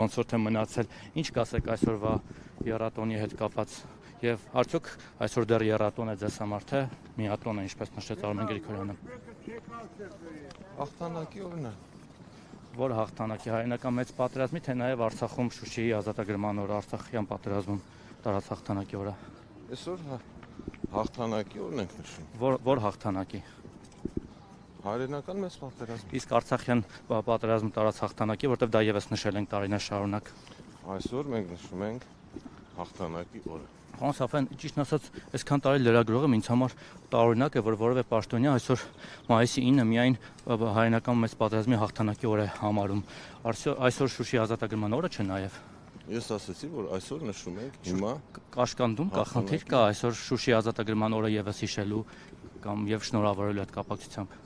Ոնց որ թե մնացել, ինչ կասեք այսօրվա եռատոնի հետ կապած եւ արդյոք այսօր դեռ եռատոն է ձեզ համար թե միատոն է, ինչպես նշեց Արմեն Գրիգորյանը։ Հաղթանակի օրն է։ Որ հաղթանակի հայրենական մեծ պատերազմի, թե նաեւ Արցախում Շուշիի ազատագրման օրը, Արցախյան պատերազմում տարած հաղթանակի օրը։ Այսօր հաղթանակի օրն ենք նշում։ Որ հաղթանակի։ Հայրենական մեծ պատերազմ։ Իսկ Արցախյան պատերազմը տարած հաղթանակի, որտեղ դա եւս նշել ենք տարիներ շարունակ։ Այսօր մենք նշում ենք հաղթանակի օրը։ Խոնսաֆեն, ճիշտ ասած, այսքան տարի լրագրողը ինձ համար տարօրինակ է, որ որևէ պաշտոնյա այսօր մայիսի 9-ը միայն հայրենական մեծ պատերազմի հաղթանակի օր է համարում։ Այսօր Շուշի ազատագրման օրը չէ նաեւ։ Ես ասացի, որ այսօր նշում ենք հիմա կաշկանդում կա խնդիր կա այսօր Շուշի ազատագրման օրը եւս հիշելու կամ եւ շնորհավորելու այդ կապակցությամբ։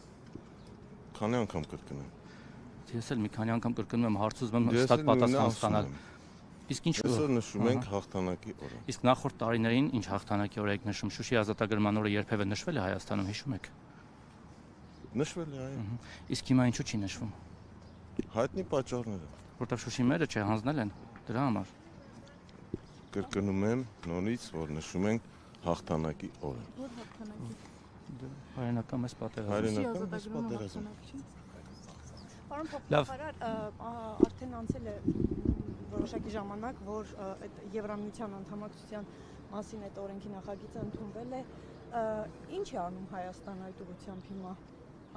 Քանի անգամ կրկնեմ։ Ես էլ մի քանի անգամ կրկնում եմ, հարցում եմ հստակ պատասխան ստանալ։ Իսկ ինչ այսօր նշում ենք հաղթանակի օրը։ Իսկ նախորդ տարիներին ինչ հաղթանակի օր եք նշում։ Շուշի ազատագրման օրը երբևէ նշվել է Հայաստանում, հիշում եք։ Նշվել է, այո։ Իսկ հիմա ինչու չի նշվում։ Հայտնի պատճառները։ Որտեղ Շուշի մերը չէ, հանձնել են դրա համար։ Կրկնում եմ նորից, որ նշում ենք հաղթանակի օրը։ Որ հաղթանակի։ Հայրենական մեծ պատերազմ։ Հայրենական մեծ պատերազմ։ Պարոն փոխնախարար, արդեն անցել է որոշակի ժամանակ, որ այդ Եվրամիության անդամակցության մասին այդ օրենքի նախագիծը ընդունվել է, ինչ է անում Հայաստանը այդ ուղղությամբ հիմա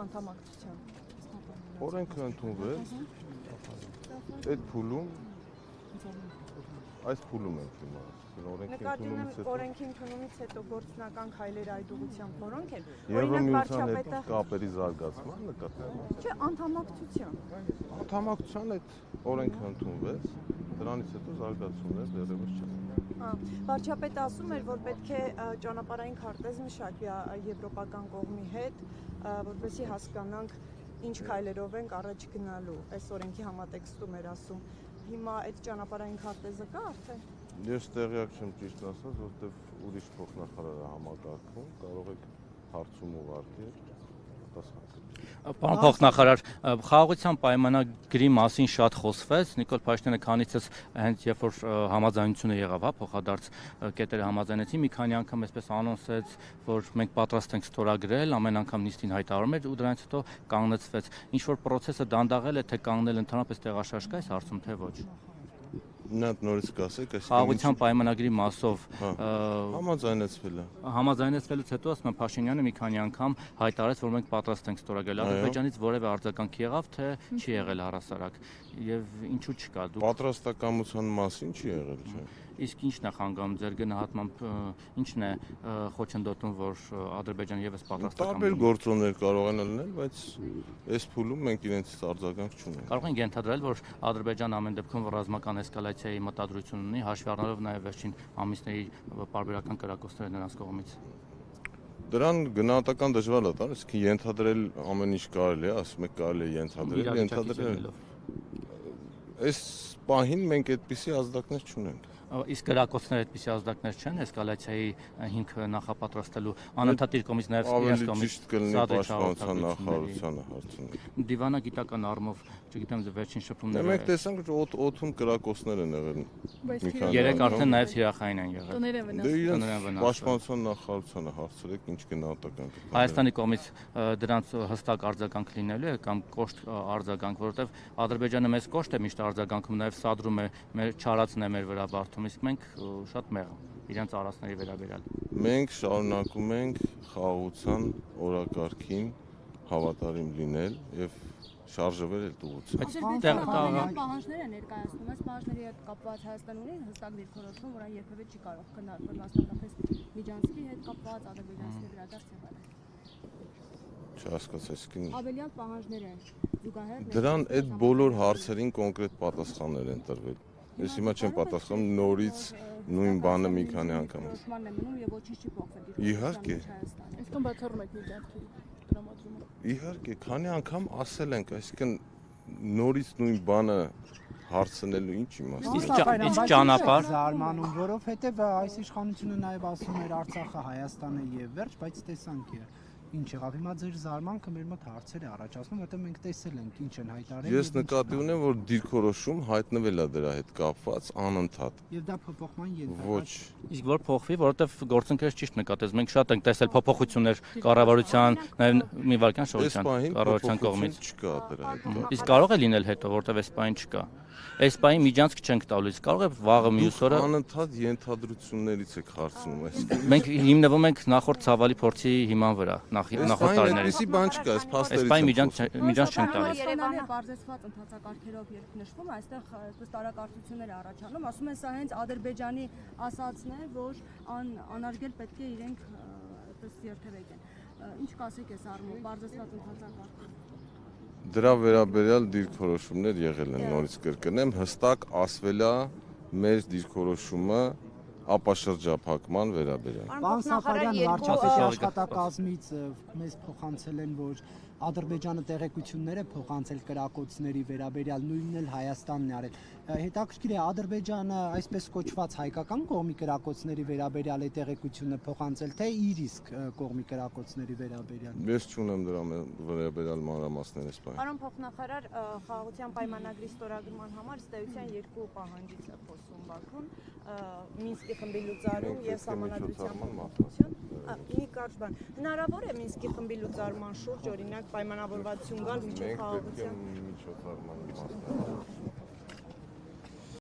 անդամակցության։ Օրենքը ընդունվել, այդ փուլում այս փուլում ենք հիմա։ Նկատի ունեմ օրենքի ընդունումից հետո գործնական քայլերը այդ ուղղությամբ որոնք են։ Եվրամիության հետ կապերի զարգացման նկատմամբ։ Չէ, անդամակցության։ Անդամակցության այդ օրենքը ընդունվեց, դրանից հետո զարգացումներ դեռևս չկան։ Վարչապետը ասում էր, որ պետք է ճանապարհային քարտեզ մշակվի եվրոպական կողմի հետ, որպեսզի հասկանանք ինչ քայլերով ենք առաջ գնալու։ Այս օրենքի համատեքստում էր ասում։ Հիմա այդ ճանապարհային քարտեզը կա արդեն։ Ես տեղյակ չեմ ճիշտ ասած, որովհետև ուրիշ փոխնախարարը համակարգում, կարող եք հարցում ուղարկել, պատասխան կտամ։ Պարոն փոխնախարար, խաղաղության պայմանագրի մասին շատ խոսվեց, Նիկոլ Փաշինյանը քանիցս հենց երբ որ համաձայնությունը եղավ, հա, փոխադարձ կետերը համաձայնեցին, մի քանի անգամ այսպես անոնսեց, որ մենք պատրաստ ենք ստորագրել, ամեն անգամ նիստին հայտարարում էր ու դրանից հետո կանգնեցվեց։ Ինչ որ process-ը դանդաղել է, թե կանգնել ընդհանրապես տեղաշարժ կա այս հարցում, թե ոչ։ Նա նորից կասեք, խաղաղության պայմանագրի մասով համաձայնեցվել է։ Համաձայնեցվելուց հետո ասում եմ Փաշինյանը մի քանի անգամ հայտարարեց, որ մենք պատրաստ ենք ստորագրել։ Ադրբեջանից որևէ արձագանք եղավ, թե չի եղել առհասարակ եւ ինչու չկա։ Պատրաստակամության մասին չի եղել, չէ։ Իսկ ինչն է խանգարում ձեր գնահատմամբ, ինչն է խոչընդոտում, որ Ադրբեջանը եւս պատրաստական։ Տարբեր գործոններ կարող են լինել, բայց այս փուլում մենք իրենցից արձագանք չունենք։ Կարող ենք ենթադրել, որ Ադրբեջանը ամեն դեպքում ռազմական էսկալացիայի մտադրություն ունի, հաշվի առնելով նաեւ վերջին ամիսների պարբերական կրակոցները նրանց կողմից։ Դրան գնահատական դժվար է տալ, իսկ ենթադրել ամեն ինչ կարելի է, ասում եք կարելի է ենթադրել։ Այս պահին մենք այդպիսի ազդակներ չունենք։ Իսկ կրակոցները այդպիսի ազդակներ չեն էսկալացիայի հիմքը նախապատրաստելու անընդհատ իր կողմից նաև իրենց կողմից ճիշտ կլինի պաշտպանության նախարարությանը հարցնել։ Դիվանագիտական առումով, չգիտեմ, վերջին շփումները։ Մենք տեսանք, որ օդում կրակոցներ են եղել։ Երեք արդեն նաև թիրախային են եղել։ Դե իրենց պաշտպանության նախարարությանը հարցրեք, ինչ գնահատական կտա։ Հայաստանի կողմից դրանց հստակ արձագանք լինելու է կամ կոշտ արձագանք, որովհետև Ադրբեջանը մեզ կոշտ է միշտ արձագանքում, նաև սադրում է մեր չարացն է մեր վրա բարդում, իսկ մենք շատ մեղմ իրենց արածների վերաբերյալ։ Մենք շարունակում ենք խաղաղության օրակարգին հավատարիմ լինել եւ շարժվել այդ ուղղությամբ։ Պահանջներ է ներկայացնում, այս պահանջների հետ կապված Հայաստան ունի հստակ դիրքորոշում, որ այն երբևէ չի կարող քննարկվել մասնավորապես Միջանցքի հետ կապված ադրբեջանցի վերադարձ եղել։ Չհասկացեցի։ Ավելյալ պահանջներ են զուգահեռ։ Դրան այդ բոլոր հարցերին կոնկրետ պատասխաններ են տրվել։ Ես հիմա չեմ պատասխանում նորից նույն բանը մի քանի անգամ։ Դրոշմանն է մնում եւ ոչինչ չի փոխվել։ Իհարկե։ Այսքան բացառում եք միջանցքի տրամադրումը։ Իհարկե, քանի անգամ ասել ենք, այսինքն նորից նույն բանը հարցնելու ինչ իմաստ։ Իսկ ճանապարհ զարմանում, որովհետև այս իշխանությունը նաև ասում էր Արցախը Հայաստանը եւ վերջ, բայց տեսանք է Ինչ եղավ հիմա ձեր զարմանքը մեր մոտ հարցեր է առաջացնում, որտեղ մենք տեսել ենք ինչ են հայտարարել։ Ես նկատի ունեմ, որ դիրքորոշում հայտնվել է դրա հետ կապված անընդհատ։ Եվ դա փոփոխման ենթակա։ Ոչ։ Իսկ որ փոխվի, որովհետև գործընկերս ճիշտ նկատեց։ Մենք շատ ենք տեսել փոփոխություններ կառավարության, նաև մի վարքյան շողության կառավարության կողմից։ Չկա դրա հետ։ Իսկ կարող է լինել հետո, որովհետև այս պայն չկա։ Այս պայն միջանցք չենք տալիս, կարող է վաղը մյուս օրը անընդհատ ենթադրություններից եք հարցնում այս։ մենք հիմնվում ենք նախորդ ցավալի փորձի հիման վրա, նախորդ տարիներին։ Այսպեսի բան չկա, այս փաստերից։ Այս պայն միջանց չենք տալիս։ Երևանը բարձրացված ընթացակարգերով երբ նշվում, այստեղ այսպես տարակարծություններ է առաջանում, ասում են սա հենց Ադրբեջանի ասածն է, որ անարգել պետք է իրենք այդպես երթևեկեն։ Ինչ կասեք այս առումով, բարձրացված ընթացակարգը։ Դրա վերաբերյալ դիրքորոշումներ եղել են, նորից կրկնեմ, հստակ ասվել է մեր դիրքորոշումը ապաշրջափակման վերաբերյալ։ Պարոն Սաֆարյան, վարչապետի աշխատակազմից մեզ փոխանցել են, որ Ադրբեջանը տեղեկություններ է փոխանցել կրակոցների վերաբերյալ, նույնն էլ Հայաստանն է արել։ Հետաքրքիր է, Ադրբեջանը այսպես կոչված հայկական կողմի կրակոցների վերաբերյալ է տեղեկությունը փոխանցել, թե իր իսկ կողմի կրակոցների վերաբերյալ։ Ես չունեմ դրա վերաբերյալ մանրամասներ այս բանը։ Պարոն փոխնախարար, խաղաղության պայմանագրի ստորագրման համար ըստ էության երկու պահանջից է խոսում Բաքուն՝ Մինսկի խմբի լուծարում եւ սահմանադրության փոփոխություն։ Մի կարճ բան։ Հնարավոր է Մինսկի խմբի լուծարման շուրջ օրինակ պայմանավորվածություն գալ միջև խաղաղության։ Մենք պետք է միջոցառման մասնակցենք։